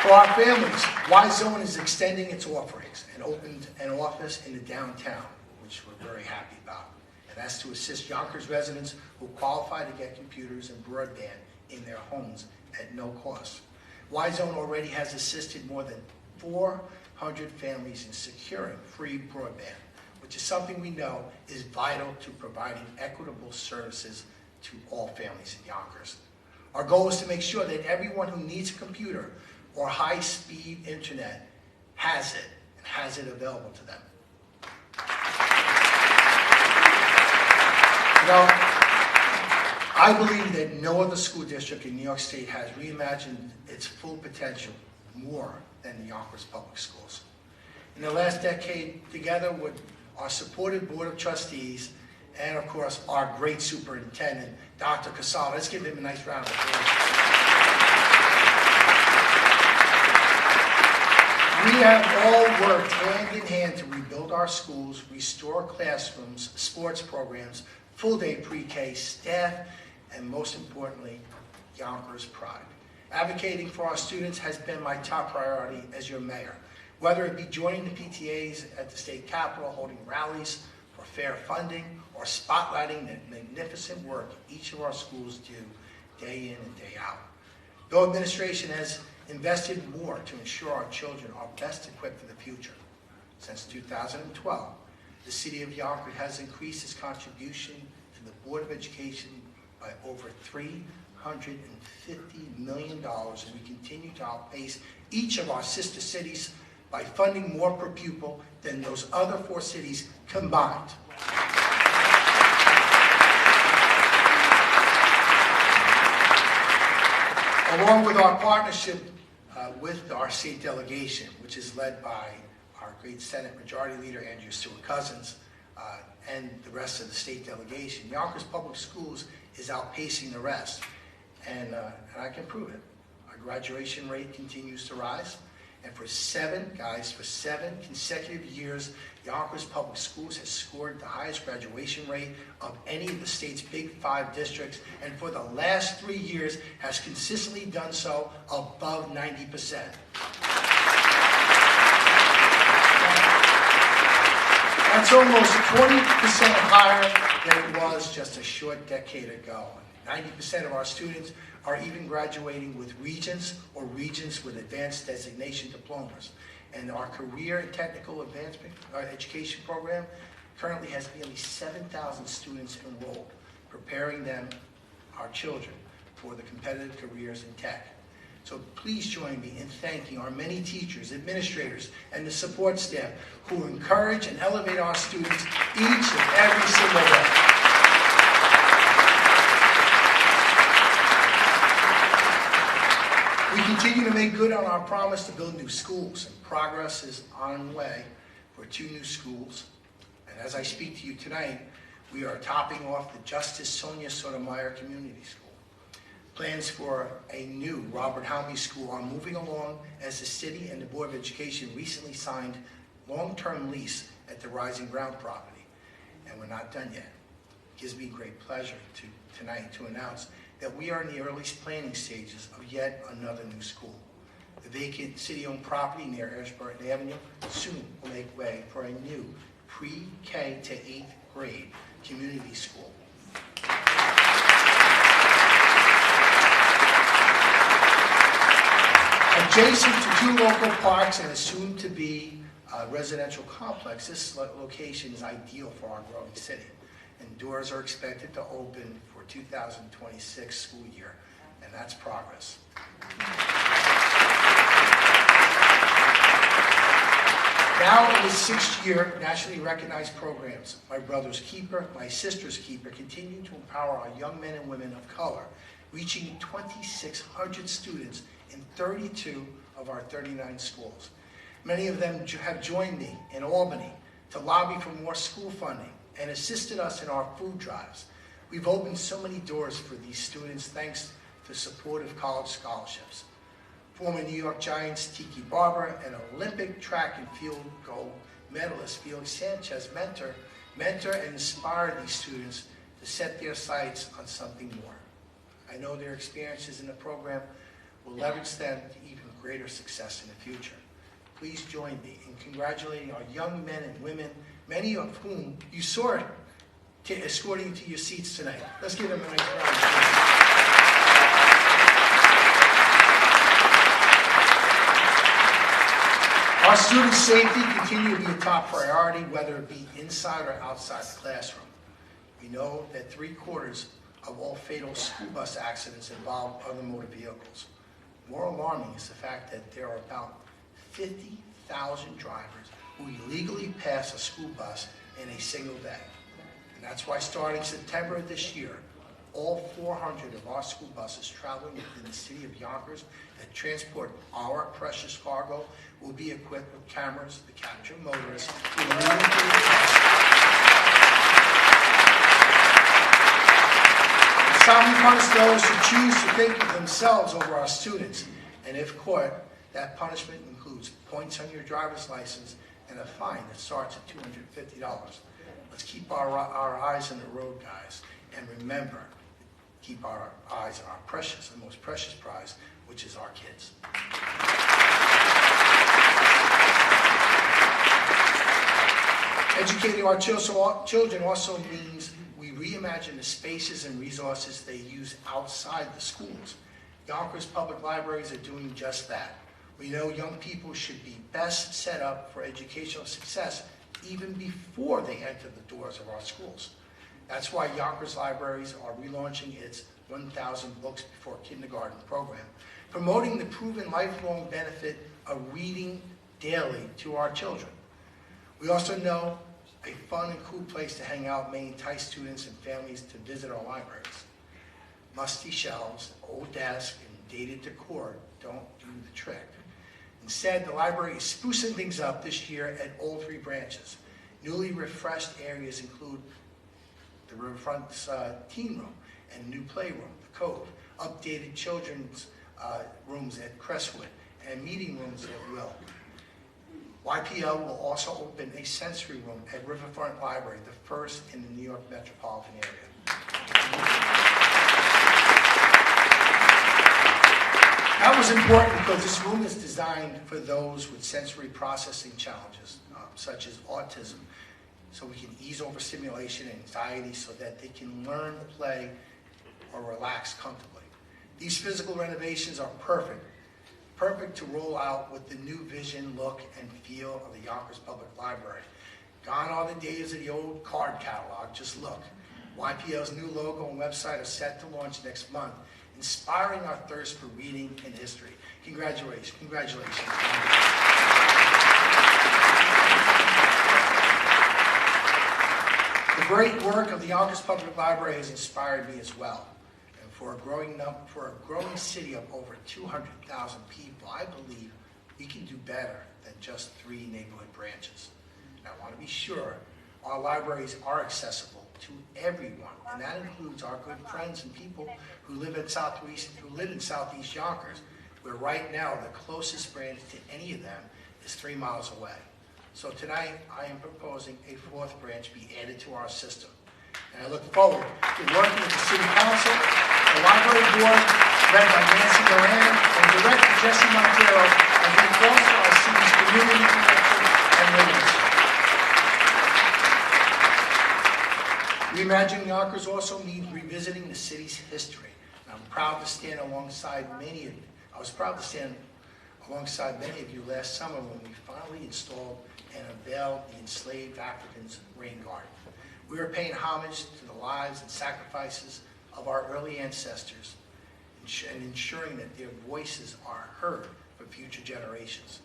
For our families, Y-Zone is extending its offerings and opened an office in the downtown, which we're very happy about. And that's to assist Yonkers residents who qualify to get computers and broadband in their homes at no cost. Y-Zone already has assisted more than 400 families in securing free broadband, which is something we know is vital to providing equitable services to all families in Yonkers. Our goal is to make sure that everyone who needs a computer or high-speed internet has it, and has it available to them. You know, I believe that no other school district in New York State has reimagined its full potential more than the Yonkers Public Schools. In the last decade, together with our supported Board of Trustees and, of course, our great superintendent, Dr. Casal. Let's give him a nice round of applause. We have all worked hand in hand to rebuild our schools, restore classrooms, sports programs, full-day pre-K staff, and most importantly, Yonkers pride. Advocating for our students has been my top priority as your mayor. Whether it be joining the PTAs at the state capitol, holding rallies for fair funding, or spotlighting the magnificent work each of our schools do day in and day out. The administration has invested more to ensure our children are best equipped for the future. Since 2012, the City of Yonkers has increased its contribution to the Board of Education by over $350 million, and we continue to outpace each of our sister cities by funding more per pupil than those other 4 cities combined. Along with our partnership with our state delegation, which is led by our great Senate Majority Leader, Andrew Stewart Cousins, and the rest of the state delegation, Yonkers Public Schools is outpacing the rest, and I can prove it. Our graduation rate continues to rise, and for 7 consecutive years, Yonkers Public Schools has scored the highest graduation rate of any of the state's Big 5 districts, and for the last 3 years has consistently done so above 90%. That's almost 20% higher than it was just a short decade ago. 90% of our students are even graduating with regents or regents with advanced designation diplomas. And our career and technical advancement education program currently has nearly 7,000 students enrolled, preparing them, our children, for the competitive careers in tech. So please join me in thanking our many teachers, administrators, and the support staff who encourage and elevate our students each and every single day. We continue to make good on our promise to build new schools, and progress is on the way for 2 new schools. And as I speak to you tonight, we are topping off the Justice Sonia Sotomayor Community School. Plans for a new Robert Halmy School are moving along as the city and the Board of Education recently signed long-term lease at the Rising Ground property. And we're not done yet. It gives me great pleasure tonight to announce that we are in the earliest planning stages of yet another new school. The vacant city-owned property near Ashburton Avenue soon will make way for a new pre-K to 8th grade community school. Adjacent to 2 local parks and a soon-to-be residential complex, this location is ideal for our growing city. And doors are expected to open for 2026 school year, and that's progress. Now in his 6th year, nationally recognized programs, My Brother's Keeper, My Sister's Keeper, continue to empower our young men and women of color, reaching 2,600 students in 32 of our 39 schools. Many of them have joined me in Albany to lobby for more school funding and assisted us in our food drives. We've opened so many doors for these students thanks to supportive college scholarships. Former New York Giants Tiki Barber and Olympic track and field gold medalist Felix Sanchez mentor and inspire these students to set their sights on something more. I know their experiences in the program will leverage them to even greater success in the future. Please join me in congratulating our young men and women, many of whom you saw escorting you to your seats tonight. Let's give them a nice round of applause. Our student safety continues to be a top priority, whether it be inside or outside the classroom. We know that 3/4 of all fatal school bus accidents involve other motor vehicles. More alarming is the fact that there are about 50,000 drivers who illegally pass a school bus in a single day. And that's why starting September of this year, all 400 of our school buses traveling within the city of Yonkers that transport our precious cargo will be equipped with cameras to capture motorists who illegally pass. And soundly punish those who choose to think of themselves over our students. And if caught, that punishment includes points on your driver's license and a fine that starts at $250. Let's keep our eyes on the road, guys, and remember, keep our eyes on our precious, the most precious prize, which is our kids. Educating our children also means we reimagine the spaces and resources they use outside the schools. Yonkers Public Libraries are doing just that. We know young people should be best set up for educational success even before they enter the doors of our schools. That's why Yonkers Libraries are relaunching its 1,000 Books Before Kindergarten program, promoting the proven lifelong benefit of reading daily to our children. We also know a fun and cool place to hang out may entice students and families to visit our libraries. Musty shelves, old desks, and dated decor don't do the trick. Instead, the library is sprucing things up this year at all 3 branches. Newly refreshed areas include the riverfront teen room and new playroom, the Cove, updated children's rooms at Crestwood, and meeting rooms at Will. YPL will also open a sensory room at Riverfront Library, the first in the New York metropolitan area. That was important because this room is designed for those with sensory processing challenges, such as autism, so we can ease overstimulation and anxiety so that they can learn, play, or relax comfortably. These physical renovations are perfect to roll out with the new vision, look, and feel of the Yonkers Public Library. Gone are the days of the old card catalog, just look. YPL's new logo and website are set to launch next month, inspiring our thirst for reading and history. Congratulations. Congratulations. The great work of the Yonkers Public Library has inspired me as well. And for a growing city of over 200,000 people, I believe we can do better than just 3 neighborhood branches. And I want to be sure our libraries are accessible to everyone, and that includes our good friends and people who live in Southeast Yonkers, where right now the closest branch to any of them is 3 miles away. So tonight I am proposing a 4th branch be added to our system, and I look forward to working with the City Council, the Library Board, led by Nancy Moran, and Director Jesse Montero, as we foster our city's community connection and literacy. Reimagining Yonkers also means revisiting the city's history. And I'm proud to stand alongside many of you. I was proud to stand alongside many of you last summer when we finally installed and unveiled the enslaved Africans' rain garden. We are paying homage to the lives and sacrifices of our early ancestors and ensuring that their voices are heard for future generations.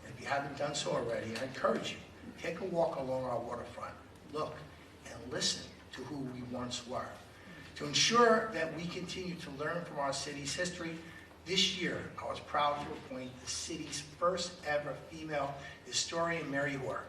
If you haven't done so already, I encourage you, take a walk along our waterfront. Look and listen to who we once were. To ensure that we continue to learn from our city's history, this year I was proud to appoint the city's first ever female historian, Mary Hoare.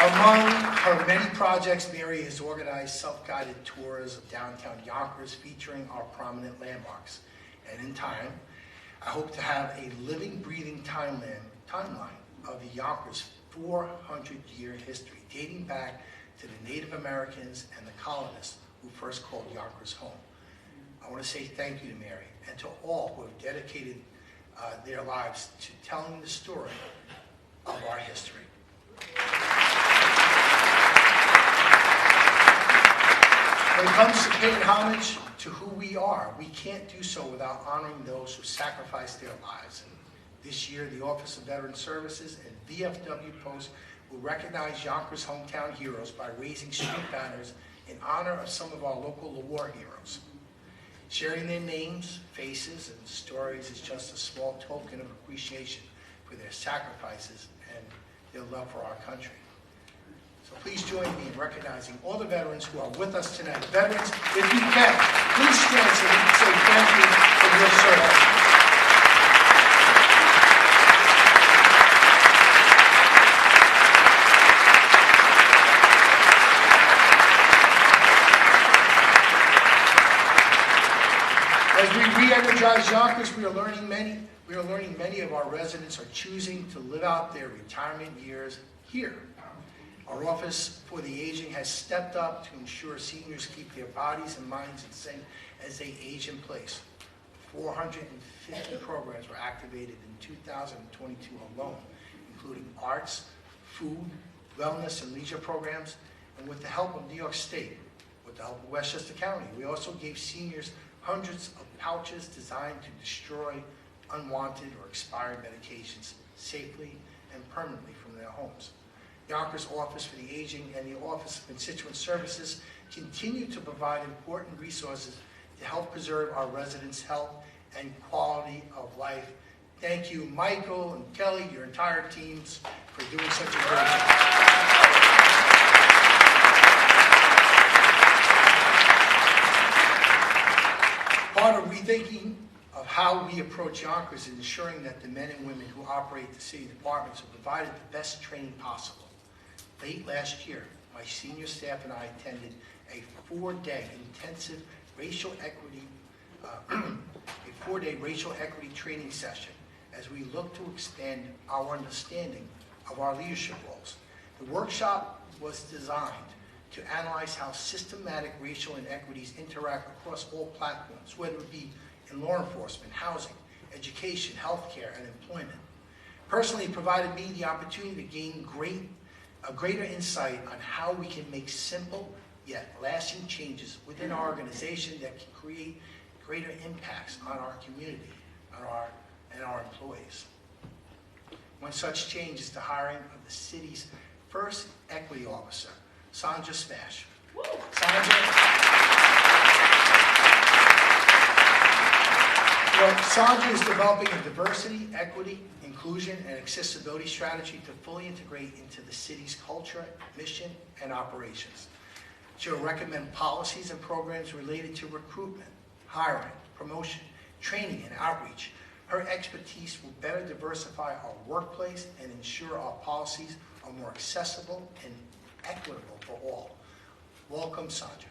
Among her many projects, Mary has organized self-guided tours of downtown Yonkers featuring our prominent landmarks. And in time, I hope to have a living, breathing timeline of the Yonkers' 400-year history, dating back to the Native Americans and the colonists who first called Yonkers home. I want to say thank you to Mary and to all who have dedicated their lives to telling the story of our history. When it comes to paying homage to who we are, we can't do so without honoring those who sacrificed their lives. And this year, the Office of Veteran Services and VFW Post will recognize Yonkers' hometown heroes by raising street banners in honor of some of our local war heroes. Sharing their names, faces, and stories is just a small token of appreciation for their sacrifices and their love for our country. So please join me in recognizing all the veterans who are with us tonight. Veterans, if you can, please stand so we can say thank you for your service. As we re-energize Yonkers, we are learning many of our residents are choosing to live out their retirement years here. Our Office for the Aging has stepped up to ensure seniors keep their bodies and minds the same as they age in place. 450 programs were activated in 2022 alone, including arts, food, wellness, and leisure programs, and with the help of New York State, with the help of Westchester County, we also gave seniors hundreds of pouches designed to destroy unwanted or expired medications safely and permanently from their homes. Yonkers Office for the Aging and the Office of Constituent Services continue to provide important resources to help preserve our residents' health and quality of life. Thank you, Michael and Kelly, your entire teams, for doing such a great job. Part of rethinking of how we approach Yonkers is ensuring that the men and women who operate the city departments are provided the best training possible. Late last year, my senior staff and I attended a four-day intensive racial equity training session as we look to expand our understanding of our leadership roles. The workshop was designed to analyze how systematic racial inequities interact across all platforms, whether it be in law enforcement, housing, education, healthcare, and employment. Personally, it provided me the opportunity to gain a greater insight on how we can make simple yet lasting changes within our organization that can create greater impacts on our community and our employees. One such change is the hiring of the city's first equity officer, Sandra Smash. Sandra is developing a diversity, equity, inclusion, and accessibility strategy to fully integrate into the city's culture, mission, and operations. She'll recommend policies and programs related to recruitment, hiring, promotion, training, and outreach. Her expertise will better diversify our workplace and ensure our policies are more accessible and equitable for all. Welcome, Sandra.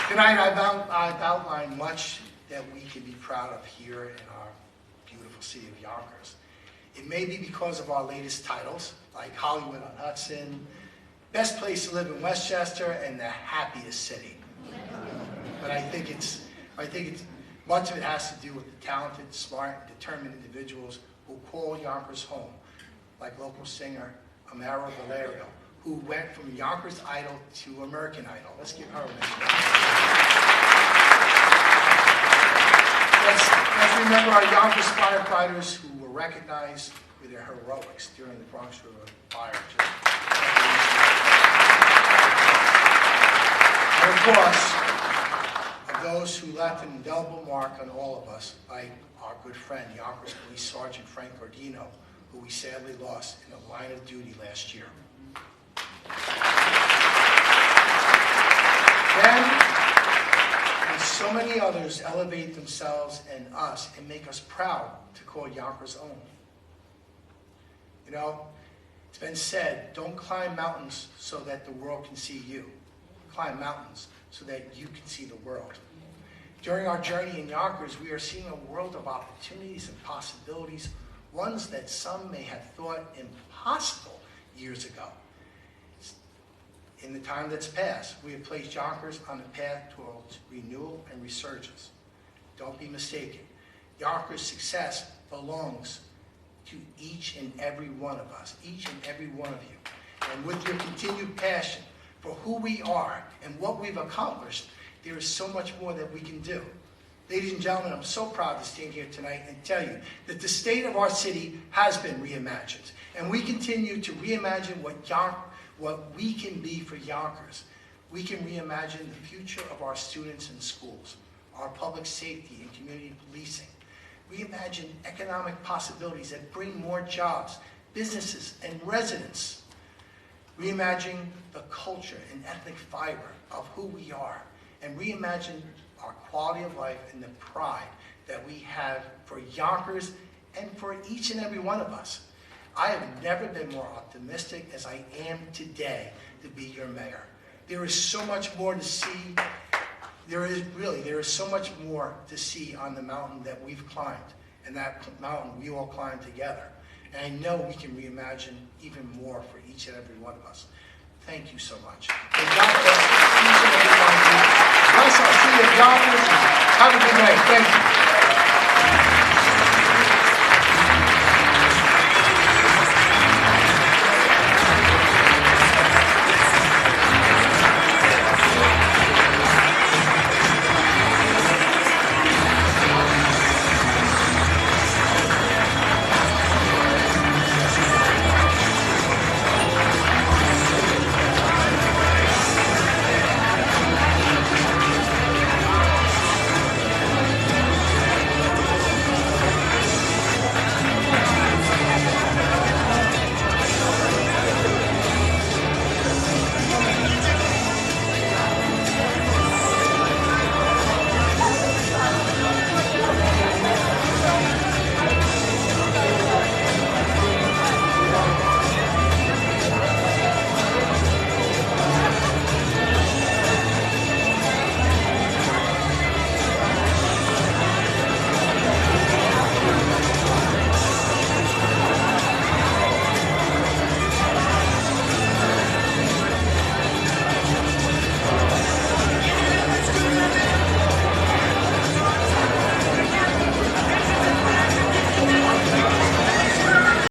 Tonight, I've outlined much that we can be proud of here in our beautiful city of Yonkers. It may be because of our latest titles, like Hollywood on Hudson, Best Place to Live in Westchester, and the Happiest City. But I think it's much of it has to do with the talented, smart, and determined individuals who call Yonkers home, like local singer Amara Valerio, who went from Yonkers Idol to American Idol. Let's give her a round. Let's remember our Yonkers firefighters who were recognized with their heroics during the Bronx River fire. And of course, of those who left an indelible mark on all of us, like our good friend, Yonkers Police Sergeant Frank Gordino, who we sadly lost in the line of duty last year. Then, and so many others elevate themselves and us and make us proud to call Yonkers own. You know, it's been said, don't climb mountains so that the world can see you. Climb mountains so that you can see the world. During our journey in Yonkers, we are seeing a world of opportunities and possibilities, ones that some may have thought impossible years ago. In the time that's passed, we have placed Yonkers on the path towards renewal and resurgence. Don't be mistaken. Yonkers' success belongs to each and every one of us, each and every one of you. And with your continued passion for who we are and what we've accomplished, there is so much more that we can do. Ladies and gentlemen, I'm so proud to stand here tonight and tell you that the state of our city has been reimagined. And we continue to reimagine what we can be for Yonkers. We can reimagine the future of our students in schools, our public safety and community policing. Reimagine economic possibilities that bring more jobs, businesses, and residents. Reimagine the culture and ethnic fiber of who we are. And reimagine our quality of life and the pride that we have for Yonkers and for each and every one of us. I have never been more optimistic as I am today to be your mayor. There is so much more to see. There is so much more to see on the mountain that we've climbed, and that mountain we all climbed together. And I know we can reimagine even more for each and every one of us. Thank you so much. And God bless each and every one of you. Bless our city of Yonkers. Have a good night. Thank you.